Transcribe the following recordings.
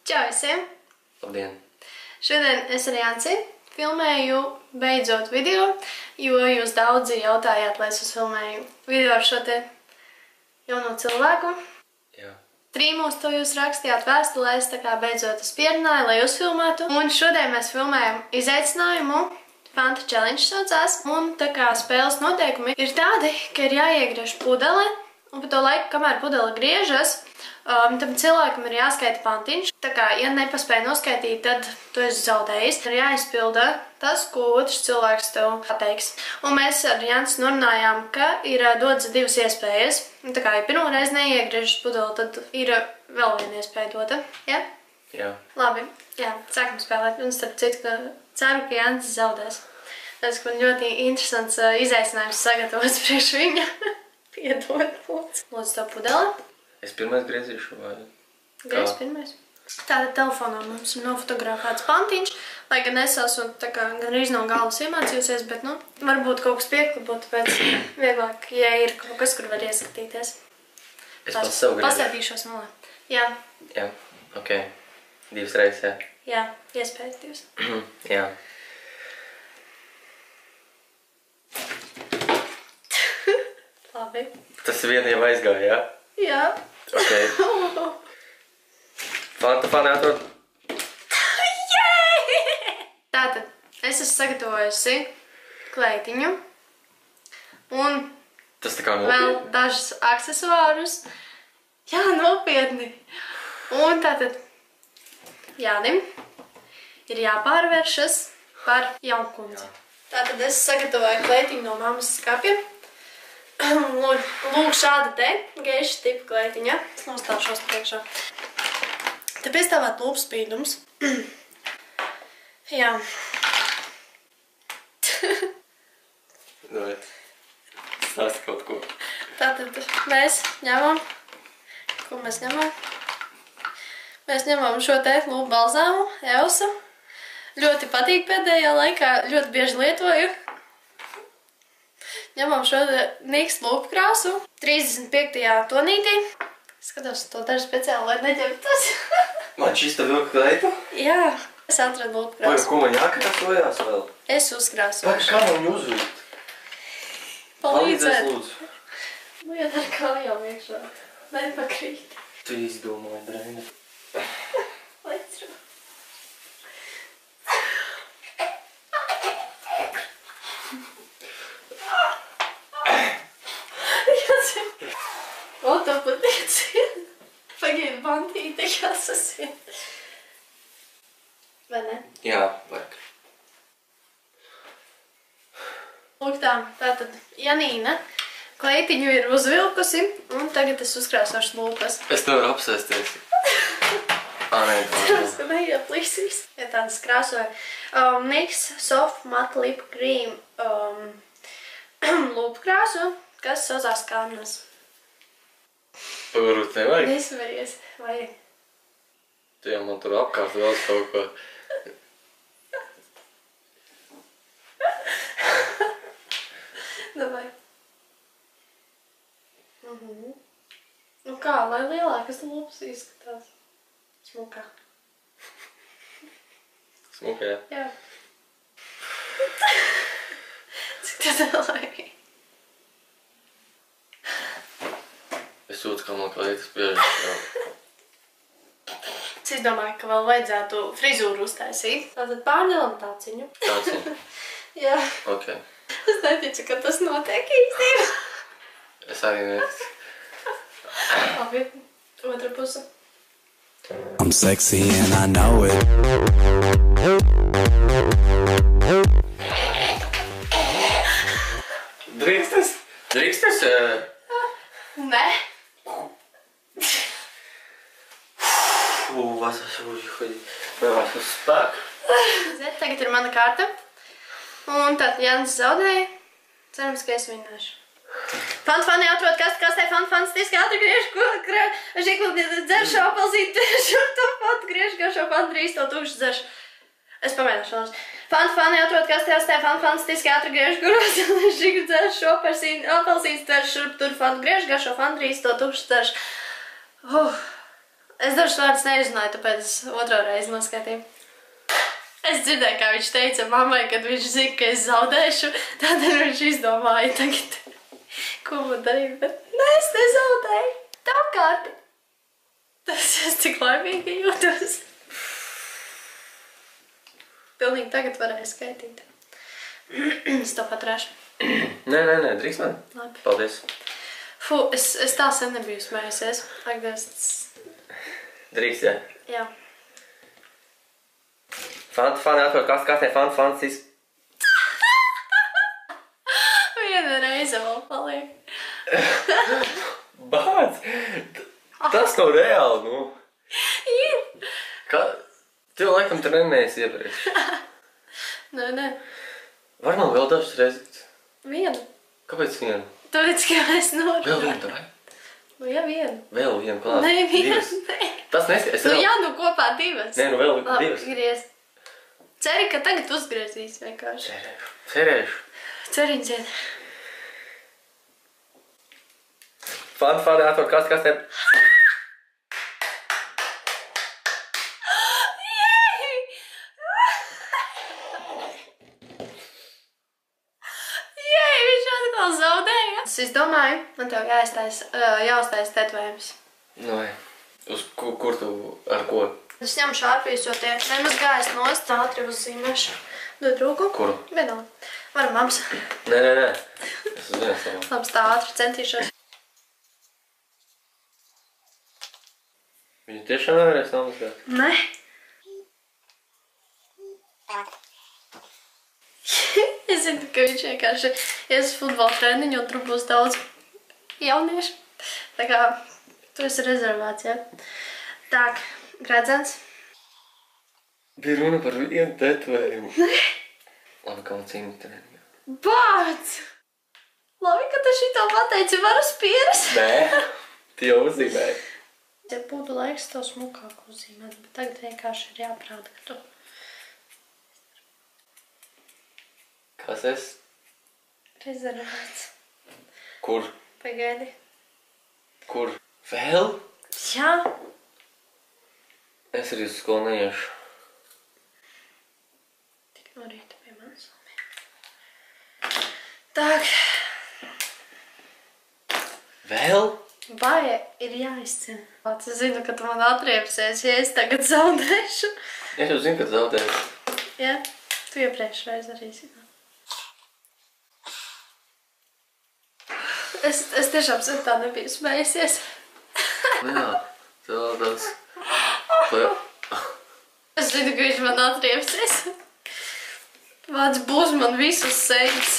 Čau visiem! Labdien! Šodien es ar Janci filmēju beidzot video, jo jūs daudzi jautājāt, lai es uzfilmēju video ar šo te jauno cilvēku. Jā. Trīmos to jūs rakstījāt vēstulēs, tā kā beidzot es pierunāju, lai uzfilmētu. Un šodien mēs filmējam izaicinājumu, Fanta Challenge saucās. Un tā kā spēles noteikumi ir tādi, ka ir jāiegriež pudele, un pa to laiku, kamēr pudele griežas, tam cilvēkam ir jāskaita pantiņš. Tā kā, ja nepaspēja noskaitīt, tad tu esi zaudējis. Ir jāizpilda tas, ko otrs cilvēks tev pateiks. Un mēs ar Janci norunājām, ka ir dotas divas iespējas. Un tā kā, ja pirmo reizi neiegriežas pudeli, tad ir vēl viena iespēja dota. Ja? Jā. Labi, jā, sākam spēlēt. Un starp citu, ka ceru, ka Jancis zaudēs. Tas, ka man ļoti interesants izaicinājums sagatavots priekš viņa. Piedod, lūdzu. Lūdzu to pudeli. Es pirmais griezīšu vai? Griez pirmais. Tātad telefonā mums ir nofotografēts pantiņš, lai gan es esmu tā kā gan arī no galvas iemācījusies, bet, nu, varbūt kaut kas pieklibot, tāpēc vieglāk, ja ir kaut kas, kur var ieskatīties. Es pats sev griezīšu. Pasēdīšos malā. Jā. Jā, ok. Divas reizes, jā. Jā, iespējas divas. Jā. Labi. Tas viena jau aizgāja, jā? Jā. Ok. Fanta fani atrod? Tātad, es esmu sagatavojusi kleitiņu un Tas tā kā vēl dažus aksesuārus. Jā, nopietni. Un tātad Jānim ir jāpārvēršas par jaunkundzi. Tātad es sagatavoju kleitiņu no mammas skapja. Lūk, šāda te geiša tipa kleitiņa. Es nostāšos priekšā. Te piestāvāt lūpu spīdums. Jā. Vai, stāsti kaut ko. Tātad mēs ņemam, ko mēs ņemam? Mēs ņemam šo te lūpu balzāmu, Eusu. Ļoti patīk pēdējā laikā, ļoti bieži lietoju. Ņemam šo Nīks lūpu krāsu 35. tonītī. Skatos to dažu speciāli, lai neģeptas. Man šis tev vilka kleitu? Jā, es atradu lūpu Vai, krāsu. ko man jākrāsojās vēl? Es uzkrāsošu. Kā man uzvilkt? Palīdzēt. Lūdzu. Nu, ja ar kājām iekšā. Nepakrīt. Tu izdomāji, Draina. Let's go. O, to patieciet. Pagaid, bantīte jāsasiet. Vai ne? Jā, vajag. Lūk tā, tātad Janīna kleitiņu ir uzvilkusi, un tagad es uzkrāsošu lūpas. Es nevaru apsēsties. Nē, Ceros, ka neieplīsīs. Ja tādas krāsoja. Nīks Soft Matte Lip Cream lūpu krāsu, kas saucās Karnas. Varbūt nevajag. Nesveries, vajag. Tu jau man tur apkārt vēl kaut ko. Davai. Nu kā, lai lielākas lūpas izskatās. Smukā. Smukā, jā. Jā. Cik tad vēl laimīgi? Es jūtu, kā man kleitas biežas jau. Es domāju, ka vēl vajadzētu frizūru uztaisīt. Tātad pārdelam tāciņu. Tāciņu? Jā. Ok. Es neticu, ka tas notiek īstenībā. Es arī neticu. Labi, otra puse. I'm sexy and I know it. Drīkstas? Drīkstas? Nē. Вас уходить. Вас spēku. Zet, tagad ir mana kārta. Un tad Jānis zaudēja. Cerams, ka es vinnēšu. Fani atrod kastē, fantastiski ātri griež, žiklu dzer šo apelzīti, šur to pat griež, garšo Fanta 3 to tukšu dzerš. Es pamēģināšu vēlreiz. Fani atrod kastē, fantastiski ātri griež, žiklu dzer šo apelzīti dzerš, šur tur Fanta griež, garšo Fanta 3 to tukšu dzerš. Es dažus vārdus neizrunāju, tāpēc es otro reizi noskatīju. Es dzirdēju, kā viņš teica mammai, kad viņš zina, ka es zaudēšu, tādēļ viņš izdomāja tagad, ko man darīt, bet nē, es nezaudēju. Tā kārta. Tas es tik laimīgi jūtos. Pilnīgi tagad varēju skaitīt. Es to paturēšu. Nē, drīkst man? Labi. Paldies. Fu, es tā sen nebiju smējusies. Agnes. Drīkst, jā. Jā. Fani atved kastē, Fani. Viena reize vēl paliek. Bāc! Tas nav reāli, nu. Ir. Tev laikam trenējies iepriekš. Nē. Var man vēl dažas reizes? Vienu. Kāpēc vienu? Tāpēc, ka es noru. Vēl vienu, vai? Nu, jā, vienu. Vēl vienu klāt. Nē, vienu. Divas. Tas neskatās. Nu, jā, nu kopā divas. Nē, nu vēl Labi, divas. griez. Ceri, ka tagad uzgriezīs vienkārši. Cerēšu. Ceriņ zied. Fani atved kastē. Es domāju, man tev jāuztais tetovējums. Nu, vai. Uz kur tu, ar ko? Es ņemu šārpijas, jo tie nemaz gājas nost, ātri uzzīmēšu. Dod roku? Kuru? Vienalga. Varam, mams. Nē. Es uz vienu savu. Labs, tā ātri centīšos. Viņu tiešām nevarēs nomazgāt? Nē. Es zinu, ka viņš vienkārši ies uz futbola treniņu un tur būs daudz jauniešu. Tā kā tu esi rezervāts, jā. Tak, gredzens. Bija runa par vienu tetovējumu. Labi, ka man cīnīt treniņu. Bāc! Labi, ka tu šito pateici, varu spieras. Nē, tu jau uzzīmēji. Ja būtu laiks to smukāk uzzīmēt, bet tagad vienkārši ir jāprāda, ka tu... Kas es? Rezervēts. Kur? Pagaidi. Kur? Vēl? Jā. Es arī uz skolu neiešu. Tik no rīta pie manis. Tak. Vēl? Vai ir jāizcina? Pats es zinu, ka tu man atriepsies, ja es tagad zaudēšu. Es jau zinu, ka zaudēju. Jā? Tu iepriekš reiz arī zinu. Es tiešām sen tā nebiju smējusies. Jā, tev tas... Es zinu, ka viņš man atriepsies. Vāc būs man visus sejus.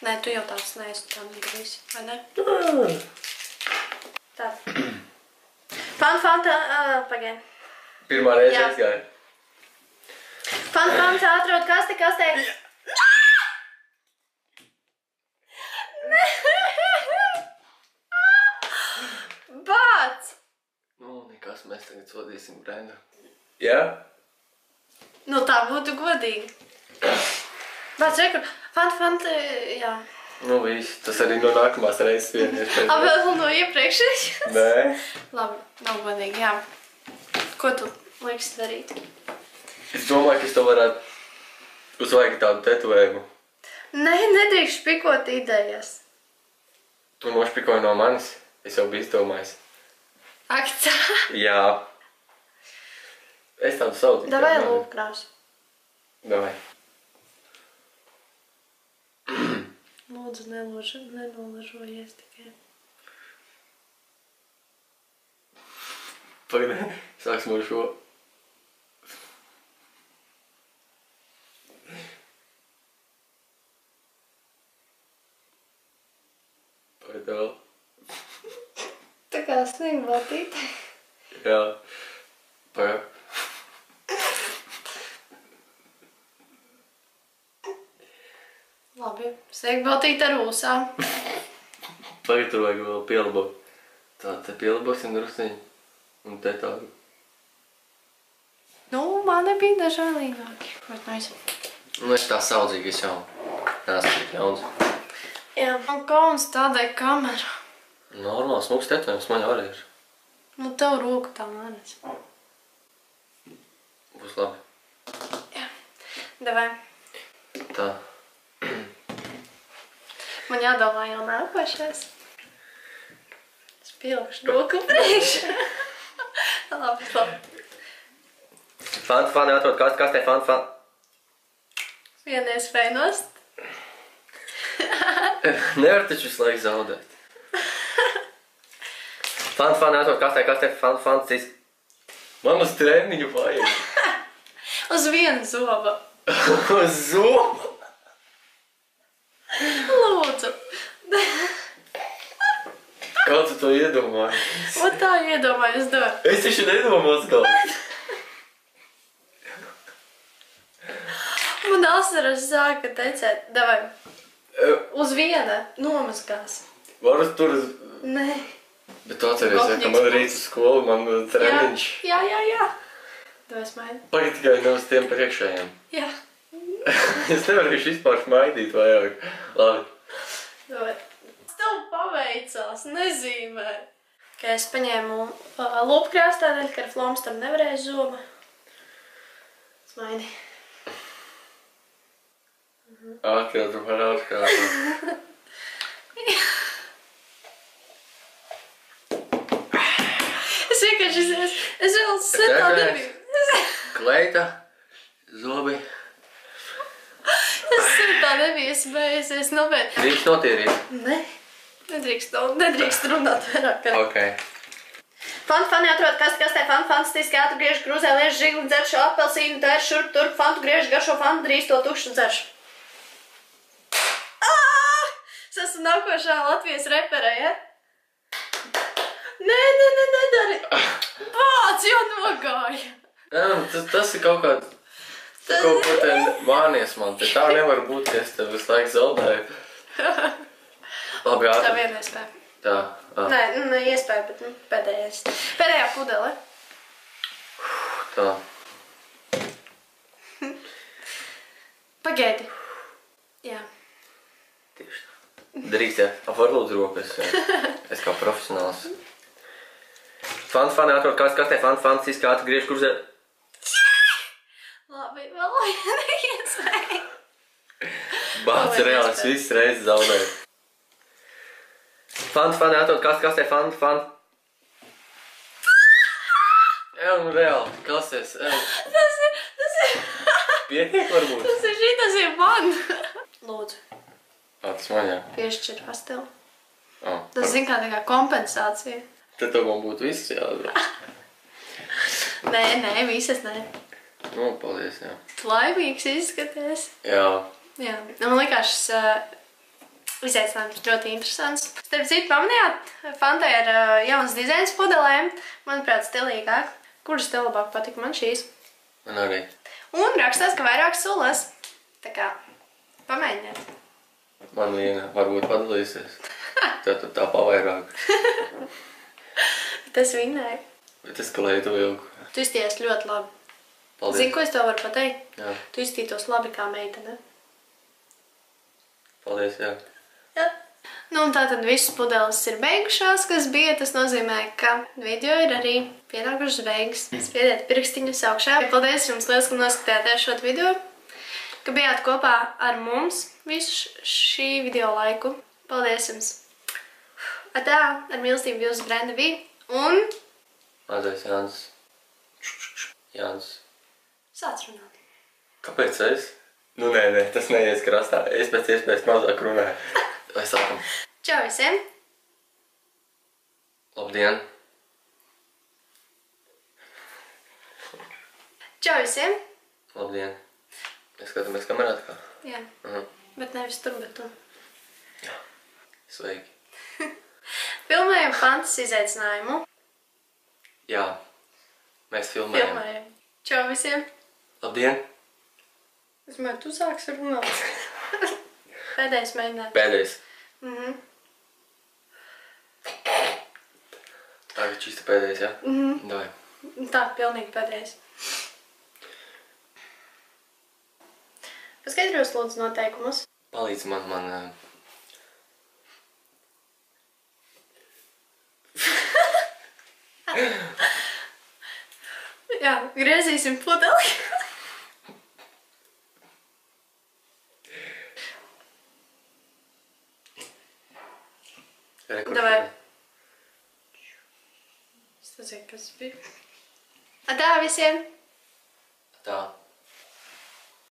Nē, tu jau tāds neesi, tā nedarīsi, vai ne? Tā. Fanta, pagaidi. Pirmā reize aizgāja. Fanta, atrod kastē. Bāc! Nu, nekas, mēs tagad sodīsim Brendu. Jā? Nu, tā būtu godīgi. Bāc, rekur, Fanta, jā. Nu, viss, tas arī no nākamās reizes vienreiz pēc. Vēl no iepriekšējās? Nē. Labi, nav godīgi, jā. Ko tu liekas darīt? Es domāju, ka es to varētu uzvajag tādu tetovējumu. Nē, nedrīkst špikot idejas. Tu nošpikoji no manis, es jau biju izdomājis. Ak, tā? Jā. Es tādu sautīju. Davai lūpkrāsu. Davai. Lūdzu, nenolažojies tikai. Pagaidē, sāksim ar šo. Pagaidē vēl. Tā kā sniegbaltīte. Jā. Pagaidē. Labi, sniegbaltīte ar ūsām. Pagaidē tur vajag vēl pielabot. Tā, te pielabosim drusciņu. Un te tādu. Nu, man nebija dažālīgāki. Bet nu es... Nu, es tā saudzīgi, es jau neesmu tik jauns. Jā, man kauns tādai kamera. Normāls, smūks tetojums man jau arī ir. Nu, tev roku tā manas. Būs labi. Jā. Davai. Tā. Man jādomā jau nākošais. Es pielikšu roku priekšā. Labi. Fanta atrod kastē, Fanta. Viena iespēja nost. Nevar taču visu laiku zaudēt. Fanta atrod kastē, Fanta. Man uz treniņu vajag. Uz vienu zobu. Uz zobu? Lūdzu. Kā tu to iedomāji? O tā iedomājies, dod. Es taču nedomās kaut. Man asaras sāka tecēt. Davai. Uz viena nomazgās. Varu tur... Nē. Bet tu atceries, ja, ka man rīt uz skolu, man treniņš. Jā. Davai smaidi. Pagaid tikai ne uz tiem priekšējiem. Jā. Es nevarēšu vispār smaidīt vairāk. Labi. Davai. Tev paveicās, nezīmē. Ka es paņēmu lūpkrāstā, dēļ, ka ar flomstam nevarēju zoba. Smaidi. Atkārtu par atkārtu. Es vēl setā nebiju. Kleita, zobi. Es setā nebiju, es beigusies novērt. Drīkst notīrīt? Ne, nedrīkst runāt vairāk. Ok. Fanta atrod kastē, Fanta stiski ātri griež krūzē, liež žigli, dzeršu apelsīnu, tēr šurp turp, Fanta griež garšo, Fanta drīz to tukšu dzeršu. Es esmu nākošā Latvijas repere, ja? Nē, nedari. Pāc jau nogāja. Jā, tas ir kaut kāds... Kaut ko te mānies man. Te tā nevar būt, ja es tev visu laiku zaudēju. Labi, ātri. Tā viena iespēja. Tā. Nē, iespēja, bet pēdējais. Pēdējā pudele. Tā. Pagaidi. Jā. Tieši tā. Drīkst, ja? Var lūdzu roku, es kā profesionāls. Fanta atrod kastē, Fanta stiski ātri griež krūzē. Labi, vēl viena iespēja. Bāc, reāli, es visu reizi zaudēju. Fanta atrod kastē, Fanta. Jā, nu reāli, klasies. Tas ir... Pietiek varbūt? Tas ir man. Lūdzu. Tas man, jā. Piešķirās tev. Tas zin kā tā kā kompensācija. Tad tev man būtu viss jādara. Nē, visas nē. Nu, paldies, jā. Tu laimīgs izskaties. Jā. Jā. Man likās šis izaicinājums ļoti interesants. Starp citu, pamanījāt, Fantai ir jauns dizains pudelēm. Manuprāt, stilīgāk. Kuras tev labāk patika? Man šīs. Man arī. Un rakstās, ka vairāk sulas. Tā kā, pamēģiniet. Man viena varbūt padalīsies. Tad tā pavairāk. Tas vinnēja. Bet es kalētu vilku. Tu izties ļoti labi. Paldies. Zini, ko es tev varu pateikt? Jā. Tu iztītos labi kā meitene. Paldies, jā. Jā. Nu, un tātad visas pudeles ir beigušās, kas bija. Tas nozīmē, ka video ir arī pienākušas beigas. Spiediet pirkstiņus augšā. Paldies jums liels, ka noskatījāties šo video. Ka bijāt kopā ar mums visu šī video laiku. Paldies jums. Atā, ar mīlestību jūsu Brenda bija. Un... Mazais Jānis. Jānis. Sāc runāt. Kāpēc es? Nu, nē, tas neies krastā. Es pēc iespējas mazāk runāju. Vai sākam? Čau visiem! Labdien! Čau visiem! Labdien! Mēs skatāmies kamerā tā kā? Jā. Bet nevis tur, bet tu. Jā. Sveiki! Filmējam Fantas izaicinājumu. Jā. Mēs filmējam. Filmējam. Čau visiem! Labdien! Es domāju, tu sāksi runāt. Pēdējais mēģināt. Pēdējais. Tagad čista pēdējais, jā? Davai. Tā, pilnīgi pēdējais. Paskaidros lūdzu noteikumus. Palīdz man... Jā, griezīsim pudeli. Davai. Es nezinu, kas bija. Atā visiem! Tā.